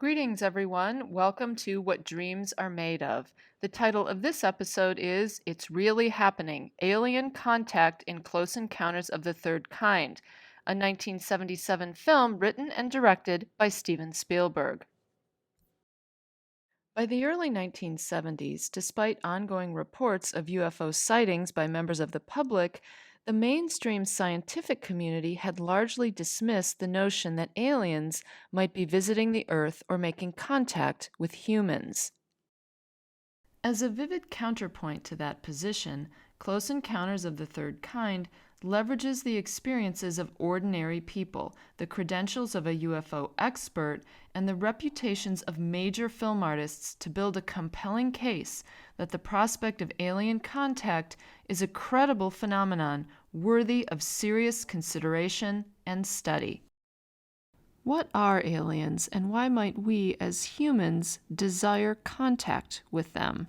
Greetings, everyone. Welcome to What Dreams Are Made Of. The title of this episode is It's Really Happening: Alien Contact in Close Encounters of the Third Kind, a 1977 film written and directed by Steven Spielberg. By the early 1970s, despite ongoing reports of UFO sightings by members of the public, the mainstream scientific community had largely dismissed the notion that aliens might be visiting the Earth or making contact with humans. As a vivid counterpoint to that position, Close Encounters of the Third Kind leverages the experiences of ordinary people, the credentials of a UFO expert, and the reputations of major film artists to build a compelling case that the prospect of alien contact is a credible phenomenon worthy of serious consideration and study. What are aliens, and why might we as humans desire contact with them?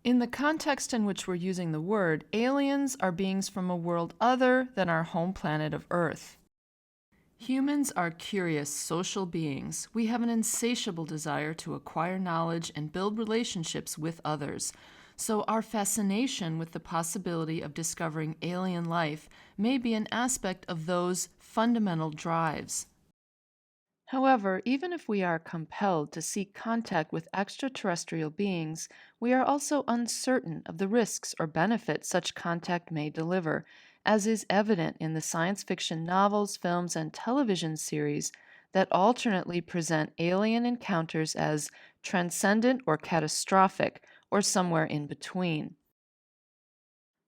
In the context in which we're using the word, aliens are beings from a world other than our home planet of Earth. Humans are curious social beings. We have an insatiable desire to acquire knowledge and build relationships with others. So our fascination with the possibility of discovering alien life may be an aspect of those fundamental drives. However, even if we are compelled to seek contact with extraterrestrial beings, we are also uncertain of the risks or benefits such contact may deliver, as is evident in the science fiction novels, films, and television series that alternately present alien encounters as transcendent or catastrophic, or somewhere in between.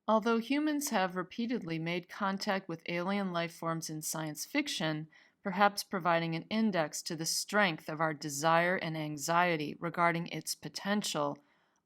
Although humans have repeatedly made contact with alien life forms in science fiction, perhaps providing an index to the strength of our desire and anxiety regarding its potential,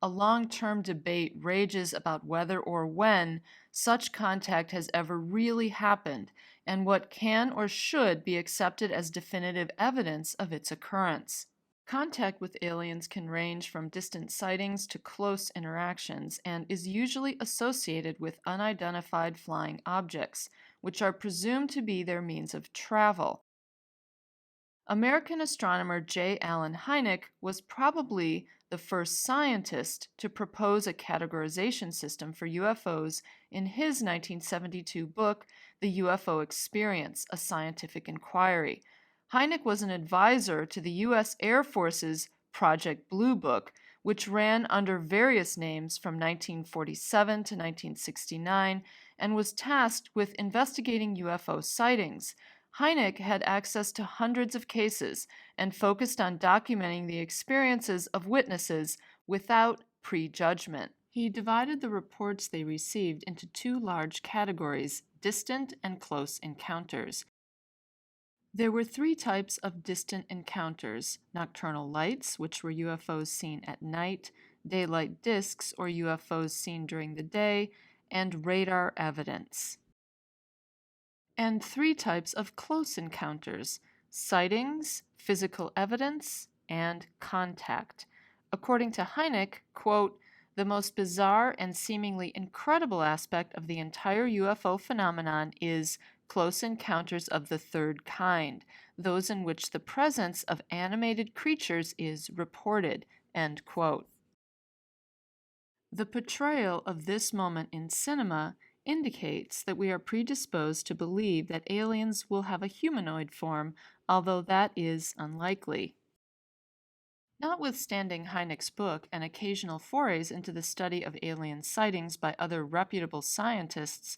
a long-term debate rages about whether or when such contact has ever really happened and what can or should be accepted as definitive evidence of its occurrence. Contact with aliens can range from distant sightings to close interactions and is usually associated with unidentified flying objects, which are presumed to be their means of travel. American astronomer J. Allen Hynek was probably the first scientist to propose a categorization system for UFOs in his 1972 book, The UFO Experience: A Scientific Inquiry. Hynek was an advisor to the U.S. Air Force's Project Blue Book, which ran under various names from 1947 to 1969 and was tasked with investigating UFO sightings. Hynek had access to hundreds of cases and focused on documenting the experiences of witnesses without prejudgment. He divided the reports they received into two large categories: distant and close encounters. There were three types of distant encounters: nocturnal lights, which were UFOs seen at night; daylight disks, or UFOs seen during the day; and radar evidence. And three types of close encounters: sightings, physical evidence, and contact. According to Hynek, quote, "The most bizarre and seemingly incredible aspect of the entire UFO phenomenon is close encounters of the third kind, those in which the presence of animated creatures is reported," end quote. The portrayal of this moment in cinema indicates that we are predisposed to believe that aliens will have a humanoid form, although that is unlikely. Notwithstanding Hynek's book and occasional forays into the study of alien sightings by other reputable scientists,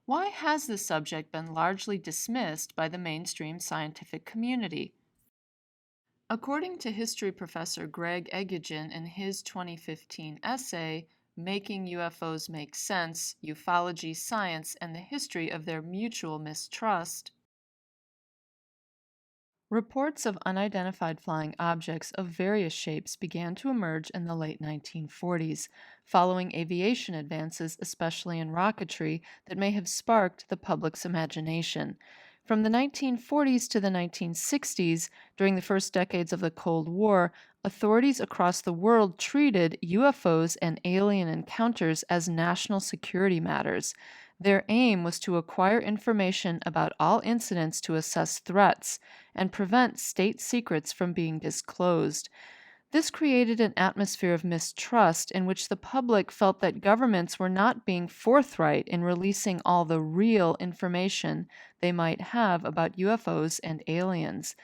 why has the subject been largely dismissed by the mainstream scientific community? According to history professor Greg Eguigen in his 2015 essay, Making UFOs Make Sense: Ufology, Science, and the History of Their Mutual Mistrust, reports of unidentified flying objects of various shapes began to emerge in the late 1940s, following aviation advances, especially in rocketry, that may have sparked the public's imagination. From the 1940s to the 1960s, during the first decades of the Cold War, authorities across the world treated UFOs and alien encounters as national security matters. Their aim was to acquire information about all incidents to assess threats and prevent state secrets from being disclosed. This created an atmosphere of mistrust in which the public felt that governments were not being forthright in releasing all the real information they might have about UFOs and aliens.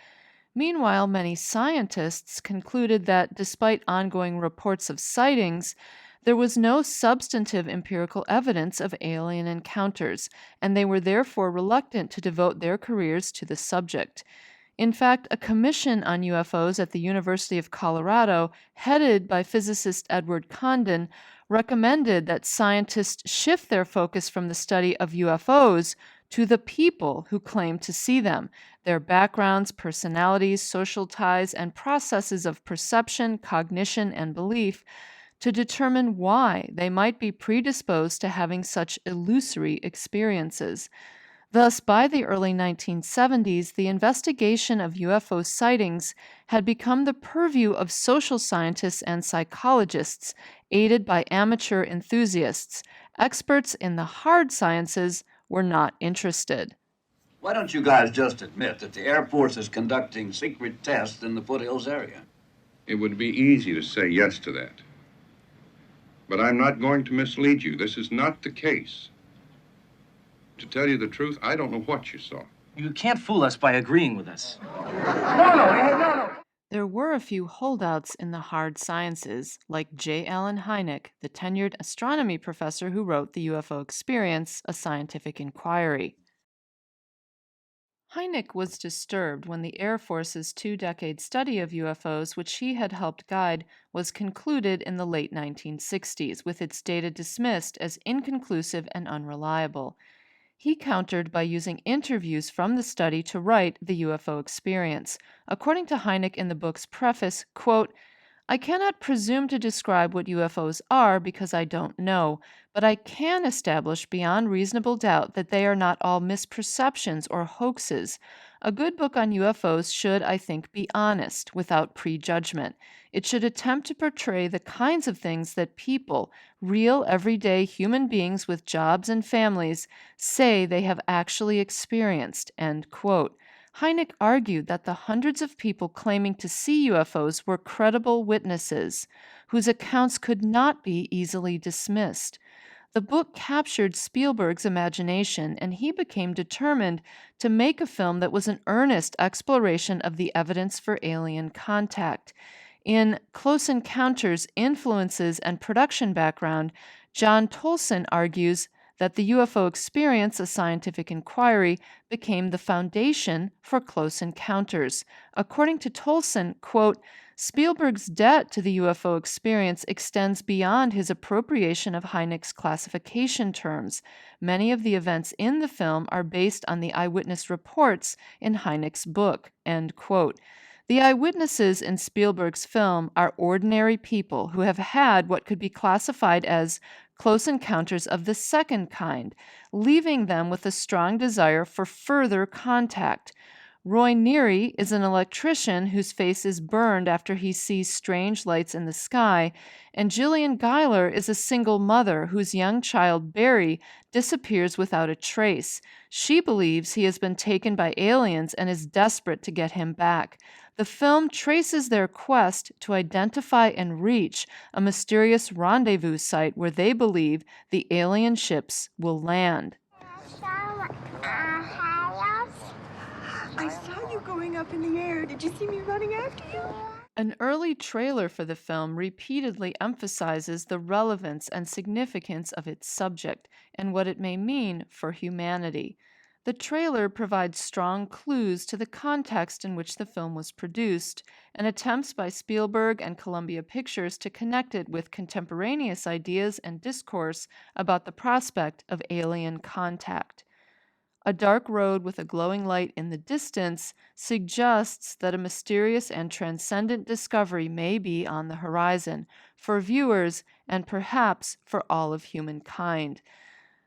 Meanwhile, many scientists concluded that despite ongoing reports of sightings, there was no substantive empirical evidence of alien encounters, and they were therefore reluctant to devote their careers to the subject. In fact, a commission on UFOs at the University of Colorado, headed by physicist Edward Condon, recommended that scientists shift their focus from the study of UFOs to the people who claim to see them, their backgrounds, personalities, social ties, and processes of perception, cognition, and belief, to determine why they might be predisposed to having such illusory experiences. Thus, by the early 1970s, the investigation of UFO sightings had become the purview of social scientists and psychologists, aided by amateur enthusiasts. Experts in the hard sciences were not interested. Why don't you guys just admit that the Air Force is conducting secret tests in the foothills area? It would be easy to say yes to that. But I'm not going to mislead you. This is not the case. To tell you the truth, I don't know what you saw. You can't fool us by agreeing with us. No. There were a few holdouts in the hard sciences, like J. Allen Hynek, the tenured astronomy professor who wrote The UFO Experience, a Scientific Inquiry. Hynek was disturbed when the Air Force's two-decade study of UFOs, which he had helped guide, was concluded in the late 1960s, with its data dismissed as inconclusive and unreliable. He countered by using interviews from the study to write The UFO Experience. According to Hynek in the book's preface, quote, "I cannot presume to describe what UFOs are because I don't know, but I can establish beyond reasonable doubt that they are not all misperceptions or hoaxes. A good book on UFOs should, I think, be honest, without prejudgment. It should attempt to portray the kinds of things that people, real everyday human beings with jobs and families, say they have actually experienced." End quote. Hynek argued that the hundreds of people claiming to see UFOs were credible witnesses, whose accounts could not be easily dismissed. The book captured Spielberg's imagination, and he became determined to make a film that was an earnest exploration of the evidence for alien contact. In Close Encounters, Influences, and Production Background, John Tolson argues that The UFO Experience, a Scientific Inquiry, became the foundation for Close Encounters. According to Tolson, quote, "Spielberg's debt to The UFO Experience extends beyond his appropriation of Hynek's classification terms. Many of the events in the film are based on the eyewitness reports in Hynek's book." End quote. The eyewitnesses in Spielberg's film are ordinary people who have had what could be classified as close encounters of the second kind, leaving them with a strong desire for further contact. Roy Neary is an electrician whose face is burned after he sees strange lights in the sky, and Gillian Guyler is a single mother whose young child, Barry, disappears without a trace. She believes he has been taken by aliens and is desperate to get him back. The film traces their quest to identify and reach a mysterious rendezvous site where they believe the alien ships will land. I saw you going up in the air. Did you see me running after you? An early trailer for the film repeatedly emphasizes the relevance and significance of its subject and what it may mean for humanity. The trailer provides strong clues to the context in which the film was produced, and attempts by Spielberg and Columbia Pictures to connect it with contemporaneous ideas and discourse about the prospect of alien contact. A dark road with a glowing light in the distance suggests that a mysterious and transcendent discovery may be on the horizon for viewers and perhaps for all of humankind.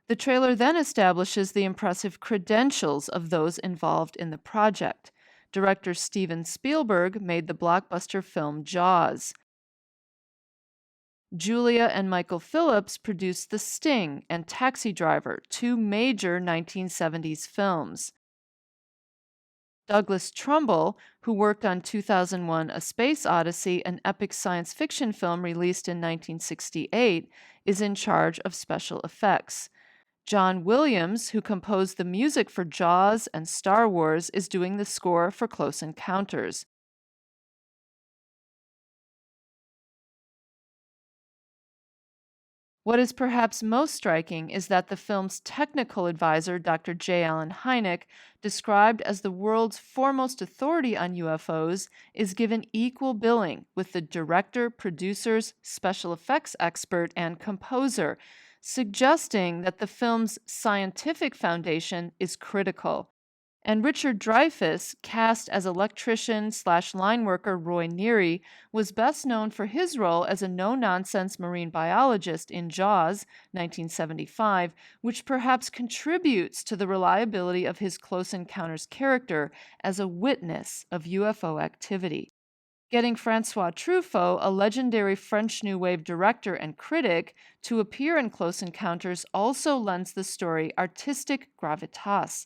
The trailer then establishes the impressive credentials of those involved in the project. Director Steven Spielberg made the blockbuster film Jaws. Julia and Michael Phillips produced The Sting and Taxi Driver, two major 1970s films. Douglas Trumbull, who worked on 2001 A Space Odyssey, an epic science fiction film released in 1968, is in charge of special effects. John Williams, who composed the music for Jaws and Star Wars, is doing the score for Close Encounters. What is perhaps most striking is that the film's technical advisor, Dr. J. Allen Hynek, described as the world's foremost authority on UFOs, is given equal billing with the director, producers, special effects expert, and composer, suggesting that the film's scientific foundation is critical. And Richard Dreyfuss, cast as electrician/line worker Roy Neary, was best known for his role as a no-nonsense marine biologist in Jaws, 1975, which perhaps contributes to the reliability of his Close Encounters character as a witness of UFO activity. Getting Francois Truffaut, a legendary French New Wave director and critic, to appear in Close Encounters also lends the story artistic gravitas.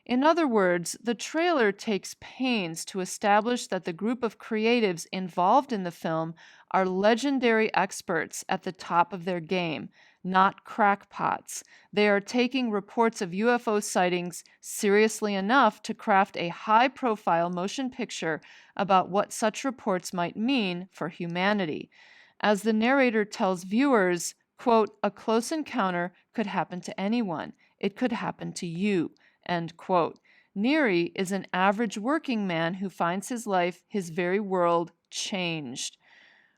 In other words, the trailer takes pains to establish that the group of creatives involved in the film are legendary experts at the top of their game, not crackpots. They are taking reports of UFO sightings seriously enough to craft a high-profile motion picture about what such reports might mean for humanity. As the narrator tells viewers, quote, "A close encounter could happen to anyone. It could happen to you." End quote. Neary is an average working man who finds his life, his very world, changed.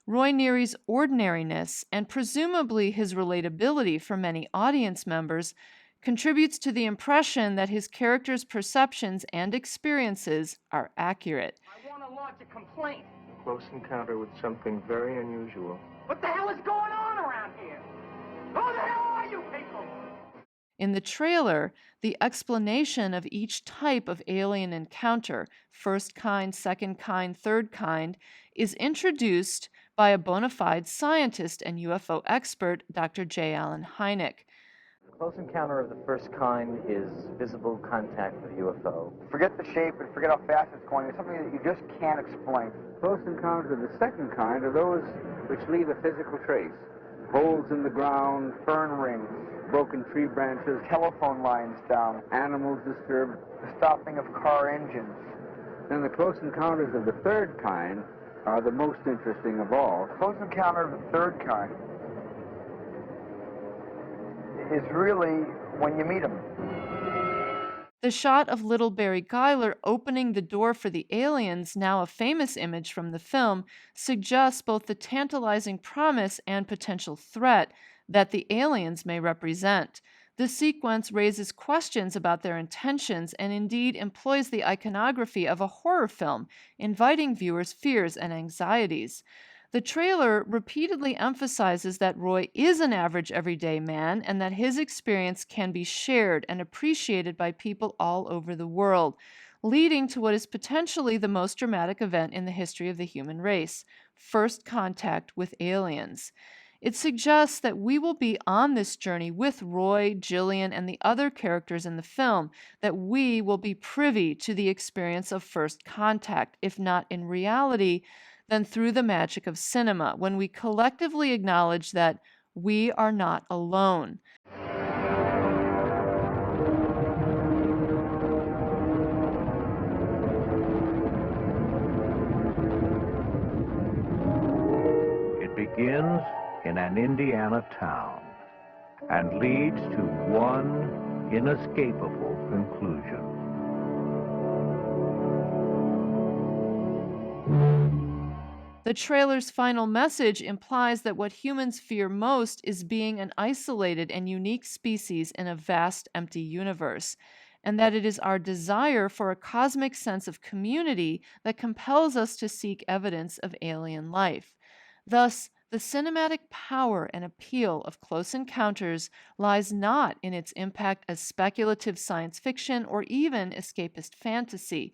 Roy Neary's ordinariness, and presumably his relatability for many audience members, contributes to the impression that his character's perceptions and experiences are accurate. I want to launch a complaint. Close encounter with something very unusual. What the hell is going on around here? Who the hell are you people? In the trailer, the explanation of each type of alien encounter, first kind, second kind, third kind, is introduced by a bona fide scientist and UFO expert, Dr. J. Allen Hynek. A close encounter of the first kind is visible contact with a UFO. Forget the shape and forget how fast it's going. It's something that you just can't explain. Close encounters of the second kind are those which leave a physical trace. Holes in the ground, Fern rings, broken tree branches, telephone lines down, animals disturbed. the stopping of car engines. Then the close encounters of the third kind are the most interesting of all. Close encounter of the third kind is really when you meet them. The shot of little Barry Geiler opening the door for the aliens, now a famous image from the film, suggests both the tantalizing promise and potential threat that the aliens may represent. The sequence raises questions about their intentions and indeed employs the iconography of a horror film, inviting viewers' fears and anxieties. The trailer repeatedly emphasizes that Roy is an average everyday man and that his experience can be shared and appreciated by people all over the world, leading to what is potentially the most dramatic event in the history of the human race: first contact with aliens. It suggests that we will be on this journey with Roy, Gillian, and the other characters in the film, that we will be privy to the experience of first contact, if not in reality, then through the magic of cinema, when we collectively acknowledge that we are not alone. It begins in an Indiana town and leads to one inescapable conclusion. The trailer's final message implies that what humans fear most is being an isolated and unique species in a vast, empty universe, and that it is our desire for a cosmic sense of community that compels us to seek evidence of alien life. Thus, the cinematic power and appeal of Close Encounters lies not in its impact as speculative science fiction or even escapist fantasy,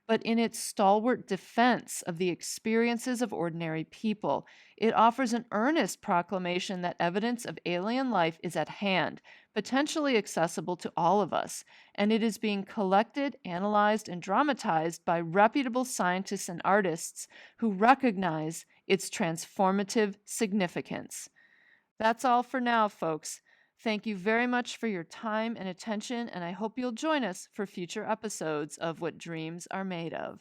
but in its stalwart defense of the experiences of ordinary people. It offers an earnest proclamation that evidence of alien life is at hand, potentially accessible to all of us, and it is being collected, analyzed, and dramatized by reputable scientists and artists who recognize its transformative significance. That's all for now, folks. Thank you very much for your time and attention, and I hope you'll join us for future episodes of What Dreams Are Made Of.